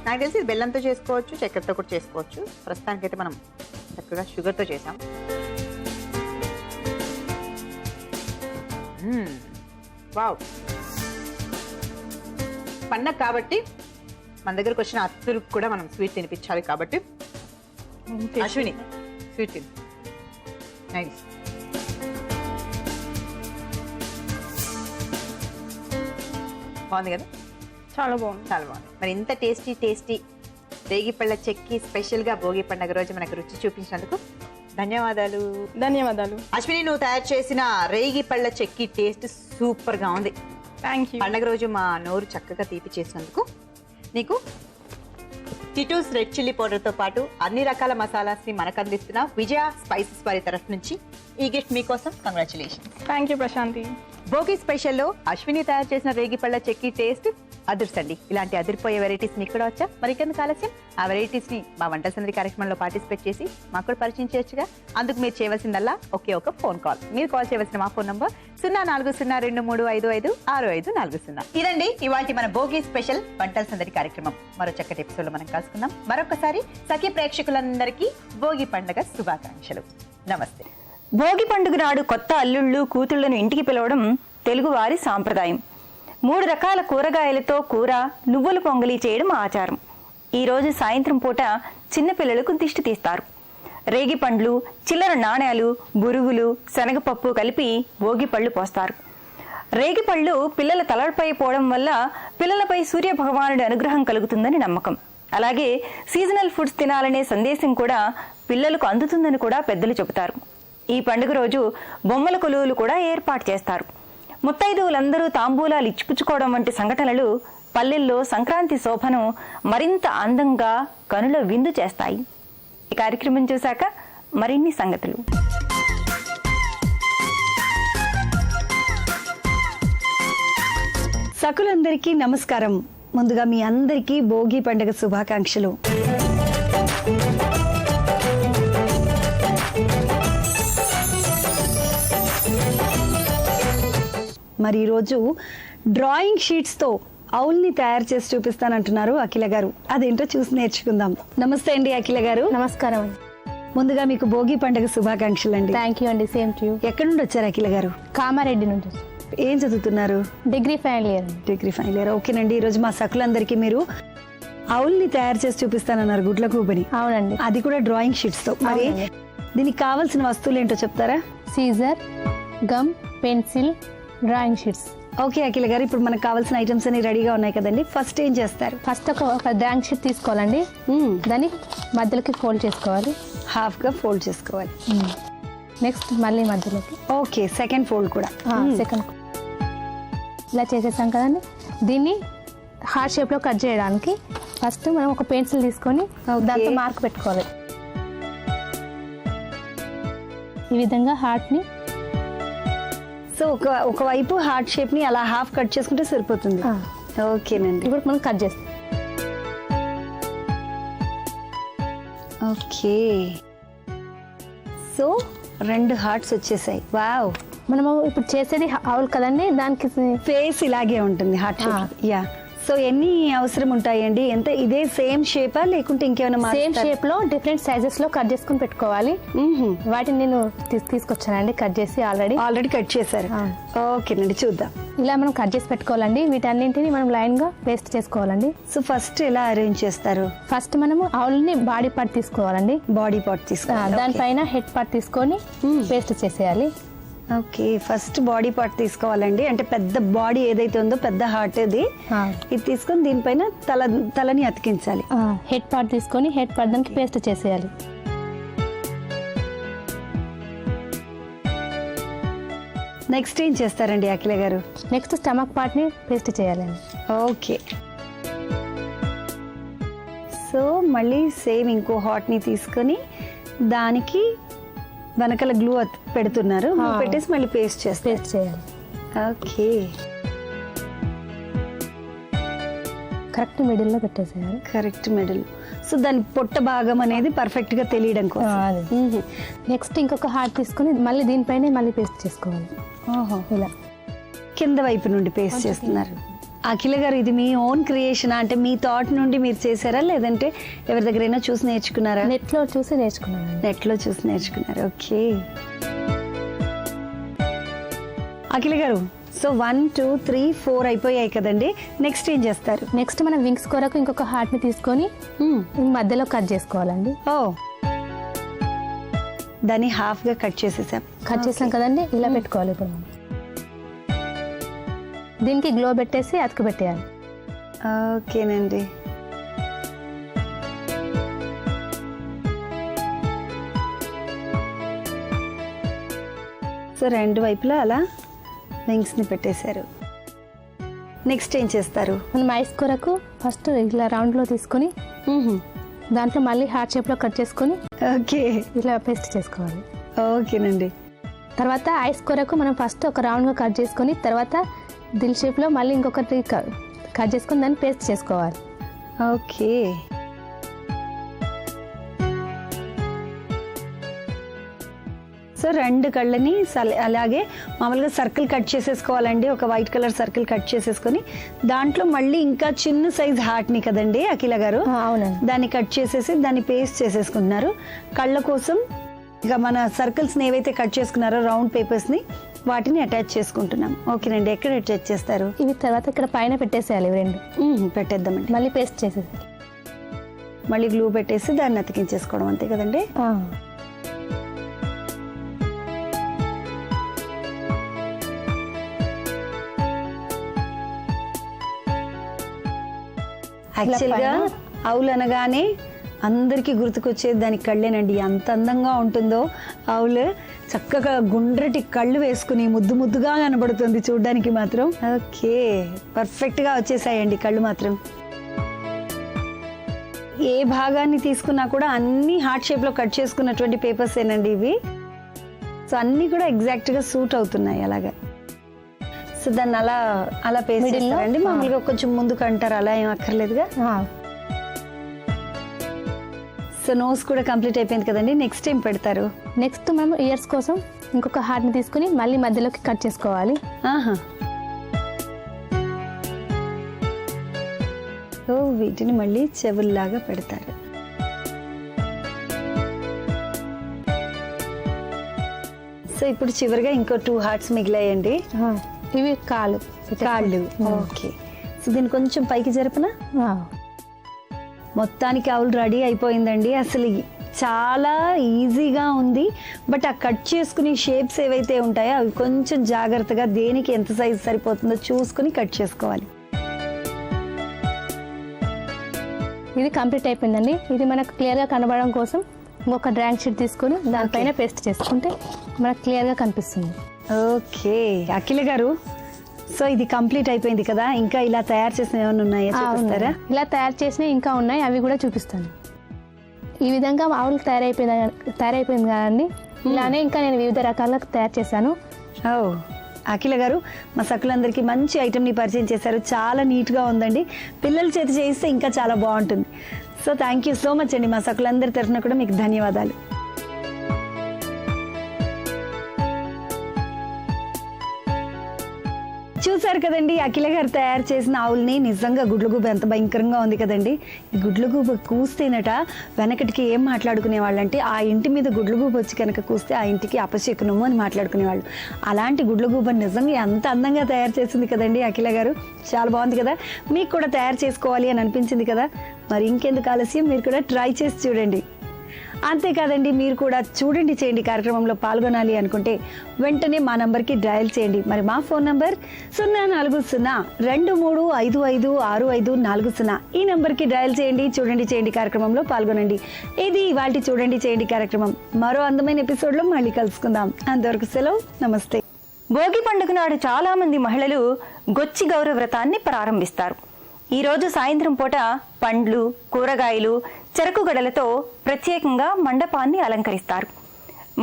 నాకు తెలిసి ఇది బెల్లంతో చేసుకోవచ్చు, చక్కెరతో కూడా చేసుకోవచ్చు. ప్రస్తుతానికైతే మనం చక్కగా షుగర్తో చేసాం. వావ్, పండగ కాబట్టి మన దగ్గరకు వచ్చిన అతిథులకు కూడా మనం స్వీట్ తినిపించాలి కాబట్టి అశ్విని స్వీట్ తిని. నైస్. బాగుంది కదా? చాలా బాగుంది. చాలా బాగుంది. మరి ఇంత టేస్టీ రేగిపళ్ళ చెక్కి స్పెషల్గా భోగి పండుగ రోజు మనకు రుచి చూపించినందుకు ధన్యవాదాలు. ధన్యవాదాలు అశ్విని. నువ్వు తయారు చేసిన రేగిపళ్ళ చెక్కి టేస్ట్ సూపర్ గా ఉంది. Thank you. పండుగ రోజు మా నోరు చక్కగా తీపి చేసినందుకు నీకు టిటూస్ రెడ్ చిల్లీ పౌడర్ తో పాటు అన్ని రకాల మసాలాస్ ని మనకు అందిస్తున్న విజయ స్పైసెస్ వారి తరఫు నుంచి ఈ గిఫ్ట్ మీకోసం. Congratulation. Thank you Prashanti. Bhogi స్పెషల్లో అశ్విని తయారు చేసిన రేగిపళ్ళ చెక్కి టేస్ట్ అదుర్సండి. ఇలాంటి అదిరిపోయే వెరైటీస్ మీకు కూడా వచ్చా? మరికెందుకు ఆలస్యం, ఆ వెరైటీస్ ని మా వంటల సందడి కార్యక్రమంలో పార్టిసిపేట్ చేసి మాకు కూడా పరిచయం చేయొచ్చుగా. అందుకు మీరు చేయవలసిందల్లా ఒకే ఒక ఫోన్ కాల్. మీరు కాల్ చేయవలసిన మా ఫోన్ నంబర్ 0402355540. ఇదండి ఇవాల్టి మన భోగి స్పెషల్ వంటల సందడి కార్యక్రమం. మరో చక్కటి ఎపిసోడ్ లో మనం కలుసుకుందాం. మరొకసారి సఖీ ప్రేక్షకులందరికీ భోగి పండుగ శుభాకాంక్షలు. నమస్తే. భోగి పండుగ నాడు కొత్త అల్లుళ్ళు కూతుళ్లను ఇంటికి పిలవడం తెలుగువారి సాంప్రదాయం. 3 రకాల కూరగాయలతో కూర, నువ్వుల పొంగలి చేయడం ఆచారం. ఈ రోజు సాయంత్రం పూట చిన్నపిల్లలకు దిష్టి తీస్తారు. రేగి పండ్లు, చిల్లర నాణేలు, బురుగులు, శనగపప్పు కలిపి భోగి పళ్ళు పోస్తారు. రేగి పళ్ళు పిల్లల తలపై పోవడం వల్ల పిల్లలపై సూర్య భగవానుడి అనుగ్రహం కలుగుతుందని నమ్మకం. అలాగే సీజనల్ ఫుడ్స్ తినాలనే సందేశం కూడా పిల్లలకు అందుతుందని కూడా పెద్దలు చెబుతారు. ఈ పండుగ రోజు బొమ్మల కొలువులు కూడా ఏర్పాటు చేస్తారు. ముత్తైదువులందరూ తాంబూలాలు ఇచ్చిపుచ్చుకోవడం వంటి సంఘటనలు పల్లెల్లో సంక్రాంతి శోభను మరింత అందంగా కనుల విందు చేస్తాయి. ఈ కార్యక్రమం చూశాక మరిన్ని సంగతులు. సకులందరికీ నమస్కారం. ముందుగా మీ అందరికీ భోగి పండుగ శుభాకాంక్షలు. మరి ఈరోజు డ్రాయింగ్ షీట్స్తో అవుల్ని తయారు చేసి చూపిస్తానంటున్నారు అఖిల గారు. అదేంటో చూసి నేర్చుకుందాం. నమస్తే అండి అఖిల గారు. నమస్కారం అండి. ముందుగా మీకు భోగి పండుగ శుభాకాంక్షలు అండి. థ్యాంక్ యూ అండి. Same to you. ఎక్కడి నుండి వచ్చారు అఖిల గారు? కామారెడ్డి నుంచి. ఏం చదువుతున్నారు? Degree final year. Degree final year. ఓకేనండి. ఈరోజు మా సకులందరికీ మీరు అవుల్ని తయారు చేసి చూపిస్తానన్నారు, గుడ్ల కూబని. అవునండి. అది కూడా డ్రాయింగ్ షీట్స్ తో. మరి దీనికి కావాల్సిన వస్తువులు ఏంటో చెప్తారా? Scissor, gum, pencil, drawing sheets. Okay Akhila గారు, ఇప్పుడు మనకు కావాల్సిన ఐటమ్స్ అన్ని రెడీగా ఉన్నాయి కదండి. ఫస్ట్ ఏం చేస్తారు? ఫస్ట్ ఒక డ్రాయింగ్ షీట్ తీసుకోవాలండి. దాన్ని మధ్యలోకి ఫోల్డ్ చేసుకోవాలి. హాఫ్ గా ఫోల్డ్ చేసుకోవాలి. నెక్స్ట్ మళ్ళీ మధ్యలోకి. ఓకే, సెకండ్ ఫోల్డ్ కూడా. సెకండ్ ఇలా చేసేసాం కదండి. దీన్ని హార్ట్ షేప్ లో కట్ చేయడానికి ఫస్ట్ మనం ఒక పెన్సిల్ తీసుకొని దాంతో మార్క్ పెట్టుకోవాలి. ఈ విధంగా హార్ట్ ని. సో ఒకవైపు హార్ట్ షేప్ ని అలా హాఫ్ కట్ చేసుకుంటే సరిపోతుంది. ఓకేనండి. ఇప్పుడు మనం కట్ చేస్తాం. ఓకే, సో 2 హార్ట్స్ వచ్చేసాయి. వావ్. మనము ఇప్పుడు చేసేది ఆవుల్ కదండి, దానికి ఫేస్ ఇలాగే ఉంటుంది హార్ట్ షేప్. యా. సో ఎన్ని అవసరం ఉంటాయండి? ఎంత ఇదే సేమ్ షేపా లేకుంటే ఇంకేమైనా? సేమ్ షేప్ లో డిఫరెంట్ సైజెస్ లో కట్ చేసుకుని పెట్టుకోవాలి. వాటిని నేను తీసుకొచ్చానండి, కట్ చేసి ఆల్రెడీ కట్ చేశారు. ఓకేనండి, చూద్దాం. ఇలా మనం కట్ చేసి పెట్టుకోవాలండి. వీటన్నింటిని మనం లైన్ గా పేస్ట్ చేసుకోవాలండి. సో ఫస్ట్ ఎలా అరేంజ్ చేస్తారు? ఫస్ట్ మనము ఆవుల్ని బాడీ పార్ట్ తీసుకోవాలండి. బాడీ పార్ట్ తీసుకోవాలి. దానిపైన హెడ్ పార్ట్ తీసుకొని పేస్ట్ చేసేయాలి. ఓకే, ఫస్ట్ బాడీ పార్ట్ తీసుకోవాలండి. అంటే పెద్ద బాడీ ఏదైతే ఉందో, పెద్ద హార్ట్ ఇది తీసుకొని దీనిపైన తలని అతికించాలి. హెడ్ పార్ట్ తీసుకొని హెడ్ పార్ట్ దానికి పేస్ట్ చేసేయాలి. నెక్స్ట్ ఏం చేస్తారండి అఖిల గారు? నెక్స్ట్ స్టమక్ పార్ట్ ని పేస్ట్ చేయాలండి. ఓకే, సో మళ్ళీ సేమ్ ఇంకో హార్ట్ ని తీసుకొని దానికి వెనకాల గ్లూ పెడుతున్నారు. పెట్టేసి మళ్ళీ పేస్ట్ చేయాలి. ఓకే, కరెక్ట్ మిడిల్ లో పెట్టేసేయాలి. Correct middle. సో దాని పొట్ట భాగం అనేది పర్ఫెక్ట్ గా తెలియడం కోసం. నెక్స్ట్ ఇంకొక హార్ట్ తీసుకొని మళ్ళీ దీనిపైన మళ్ళీ పేస్ట్ చేసుకోవాలి. ఓహో, ఇలా కింద వైపు నుండి పేస్ట్ చేస్తున్నారు. అఖిల గారు, ఇది మీ ఓన్ క్రియేషన్ అంటే మీ థాట్ నుండి మీరు చేశారా, లేదంటే ఎవరి దగ్గరైనా చూసి నేర్చుకున్నారా? నెట్ లో చూసి నేర్చుకున్నాను. నెట్ లో చూసి నేర్చుకున్నారు. ఓకే అఖిల గారు, సో 1 2 3 4 అయిపోయాయి కదండి. నెక్స్ట్ ఏం చేస్తారు? నెక్స్ట్ మనం వింగ్స్ కొరకు ఇంకొక హార్ట్ ని తీసుకొని మధ్యలో కట్ చేసుకోవాలండి. ఓ, దాన్ని హాఫ్ గా కట్ చేసేసాం. కట్ చేసాం కదండి, ఇలా పెట్టుకోవాలి. ఇప్పుడు మనం దీనికి గ్లో పెట్టేసి అతుకు పెట్టేయాలి. ఓకేనండి. సో 2 వైపులా అలా వింగ్స్ ని పెట్టేశారు. నెక్స్ట్ ఏం చేస్తారు? మనం ఐస్ కొరకు ఫస్ట్ ఇలా రౌండ్ లో తీసుకొని దాంట్లో మళ్ళీ హార్ట్ షేప్లో కట్ చేసుకొని ఓకే ఇలా పేస్ట్ చేసుకోవాలి. ఓకేనండి. తర్వాత ఐస్ కొరకు మనం ఫస్ట్ ఒక రౌండ్గా కట్ చేసుకొని తర్వాత దిల్ షేప్లో మళ్ళీ ఇంకొకటి కట్ చేసుకొని దాన్ని పేస్ట్ చేసుకోవాలి. ఓకే. సో 2 కళ్ళని అలాగే మామూలుగా సర్కిల్ కట్ చేసేసుకోవాలండి. ఒక వైట్ కలర్ సర్కిల్ కట్ చేసేసుకొని దాంట్లో మళ్ళీ ఇంకా చిన్న సైజ్ హార్ట్ని కదండి అఖిల గారు, అవునండి, దాన్ని కట్ చేసేసి దాన్ని పేస్ట్ చేసేసుకుంటున్నారు. కళ్ళ కోసం ఇక మన సర్కిల్స్ని ఏవైతే కట్ చేసుకున్నారో రౌండ్ పేపర్స్ని వాటిని అటాచ్ చేసుకుంటున్నాం. ఓకేనండి. ఎక్కడ అటాచ్ చేస్తారు? ఇవి తర్వాత ఇక్కడ పైన పెట్టేసేయాలి. ఇవి 2 పెట్టేద్దామండి. మళ్ళీ పేస్ట్ చేసేసి మళ్ళీ గ్లూ పెట్టేసి దాన్ని అతికించేసుకోవడం అంతే కదండి. యాక్చువల్గా ఆవులు అనగానే అందరికీ గుర్తుకొచ్చేది దాని కళ్ళేనండి. ఎంత అందంగా ఉంటుందో ఆవులు. చక్కగా గుండ్రటి కళ్ళు వేసుకుని ముద్దు ముద్దుగా కనబడుతుంది చూడ్డానికి మాత్రం. ఓకే, పర్ఫెక్ట్గా వచ్చేసాయండి కళ్ళు మాత్రం. ఏ భాగాన్ని తీసుకున్నా కూడా అన్ని హార్ట్ షేప్లో కట్ చేసుకున్నటువంటి పేపర్స్ ఏనండి ఇవి. సో అన్నీ కూడా ఎగ్జాక్ట్గా సూట్ అవుతున్నాయి అలాగా. సో దాన్ని అలా పేస్ట్ చేస్తారండి. మామూలుగా కొంచెం ముందుకు అంటారు, అలా ఏం అక్కర్లేదుగా. సో నోస్ కూడా కంప్లీట్ అయిపోయింది కదండి. నెక్స్ట్ ఏం పెడతారు? నెక్స్ట్ మనం ఇయర్స్ కోసం ఇంకొక హార్ట్ని తీసుకుని మళ్ళీ మధ్యలోకి కట్ చేసుకోవాలి. సో వీటిని మళ్ళీ చెవుల్లాగా పెడతారు. సో ఇప్పుడు చివరిగా ఇంకో 2 హార్ట్స్ మిగిలాయండి. ఇవి కాళ్ళు. ఓకే. సో దీన్ని కొంచెం పైకి జరపనా? మొత్తానికి ఆవులు రెడీ అయిపోయిందండి. అసలు చాలా ఈజీగా ఉంది. బట్ ఆ కట్ చేసుకునే షేప్స్ ఏవైతే ఉంటాయో అవి కొంచెం జాగ్రత్తగా దేనికి ఎంత సైజు సరిపోతుందో చూసుకుని కట్ చేసుకోవాలి. ఇది కంప్లీట్ అయిపోయిందండి. ఇది మనకు క్లియర్గా కనబడడం కోసం ఇంకొక డ్రాయింగ్ షీట్ తీసుకొని దానిపైన పేస్ట్ చేసుకుంటే మనకు క్లియర్గా కనిపిస్తుంది. ఓకే అఖిల గారు, సో ఇది కంప్లీట్ అయిపోయింది కదా. ఇంకా ఇలా తయారు చేసిన ఏమైనా ఉన్నాయా చూపిస్తారా? ఇలా తయారు చేసినవి ఇంకా ఉన్నాయి, అవి కూడా చూపిస్తాను. ఈ విధంగా ఆవులు తయారైపోయింది కదండి. ఇలానే ఇంకా నేను వివిధ రకాలుగా తయారు చేశాను. అఖిల గారు మా సకులందరికీ మంచి ఐటమ్ని పరిచయం చేశారు. చాలా నీట్గా ఉందండి. పిల్లల చేత చేయిస్తే ఇంకా చాలా బాగుంటుంది. So thank you so much అండి. మా సకులందరి తరఫున కూడా మీకు ధన్యవాదాలు. చూసారు కదండి అఖిల గారు తయారు చేసిన ఆవుల్ని. నిజంగా గుడ్లగూబ ఎంత భయంకరంగా ఉంది కదండి. ఈ గుడ్లగూబ కూస్తేనట వెనకటికి ఏం మాట్లాడుకునే వాళ్ళంటే ఆ ఇంటి మీద గుడ్లగూబ వచ్చి కనుక కూస్తే ఆ ఇంటికి అపశకునము అని మాట్లాడుకునేవాళ్ళు. అలాంటి గుడ్లగూబ నిజంగా ఎంత అందంగా తయారు చేసింది కదండి అఖిల గారు. చాలా బాగుంది కదా. మీకు కూడా తయారు చేసుకోవాలి అని అనిపించింది కదా. మరి ఇంకెందుకు ఆలస్యం, మీరు కూడా ట్రై చేసి చూడండి. అంతేకాదండి, మీరు కూడా చూడండి చేయండి కార్యక్రమంలో పాల్గొనాలి అనుకుంటే వెంటనే మా నంబర్కి డయల్ చేయండి. మరి మా ఫోన్ నంబర్ 04023556540. ఈ నంబర్కి డయల్ చేయండి. చూడండి చేయండి కార్యక్రమంలో పాల్గొనండి. ఇది ఇవాల్టి చూడండి చేయండి కార్యక్రమం. మరో అందమైన ఎపిసోడ్లో మళ్ళీ కలుసుకుందాం. అంతవరకు సెలవు, నమస్తే. భోగి పండుగ నాడు చాలా మంది మహిళలు గొచ్చి గౌర వ్రతాన్ని ప్రారంభిస్తారు. ఈ రోజు సాయంత్రం పూట పండ్లు, కూరగాయలు, చెరకు గడలతో ప్రత్యేకంగా మండపాన్ని అలంకరిస్తారు.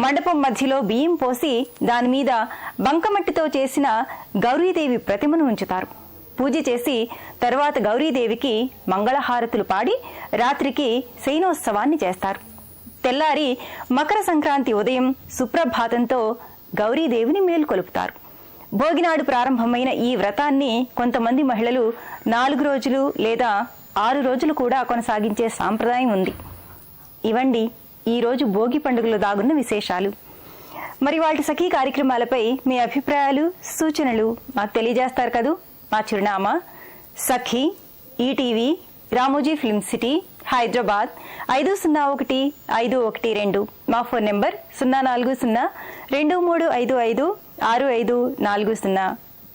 మండపం మధ్యలో బియ్యం పోసి దాని మీద బంకమట్టితో చేసిన గౌరీదేవి ప్రతిమను ఉంచుతారు. పూజ చేసి తర్వాత గౌరీదేవికి మంగళహారతులు పాడి రాత్రికి శయనోత్సవాన్ని చేస్తారు. తెల్లారి మకర సంక్రాంతి ఉదయం సుప్రభాతంతో గౌరీదేవిని మేల్కొలుపుతారు. భోగినాడు ప్రారంభమైన ఈ వ్రతాన్ని కొంతమంది మహిళలు 4 రోజులు లేదా 6 రోజులు కూడా కొనసాగించే సాంప్రదాయం ఉంది. ఇవండి ఈరోజు భోగి పండుగలో దాగున్న విశేషాలు. మరి వాటి సఖీ కార్యక్రమాలపై మీ అభిప్రాయాలు, సూచనలు మాకు తెలియజేస్తారు కదూ. మా చిరునామా Sakhi, ETV, Ramoji film city, Hyderabad 501512. మా ఫోన్ నెంబర్ 04023556540.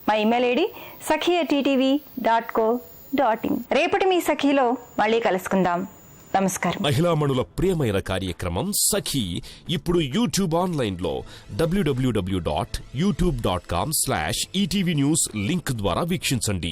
మా ఇమెయిల్ ఐడి sakhi@ttv.co.in. రేపటి మీ సఖీలో మళ్ళీ కలుసుకుందాం. నమస్కారం. మహిళామణుల ప్రియమైన కార్యక్రమం సఖీ ఇప్పుడు యూట్యూబ్ ఆన్లైన్ లో www.youtube.com/etv news లింక్ ద్వారా వీక్షించండి.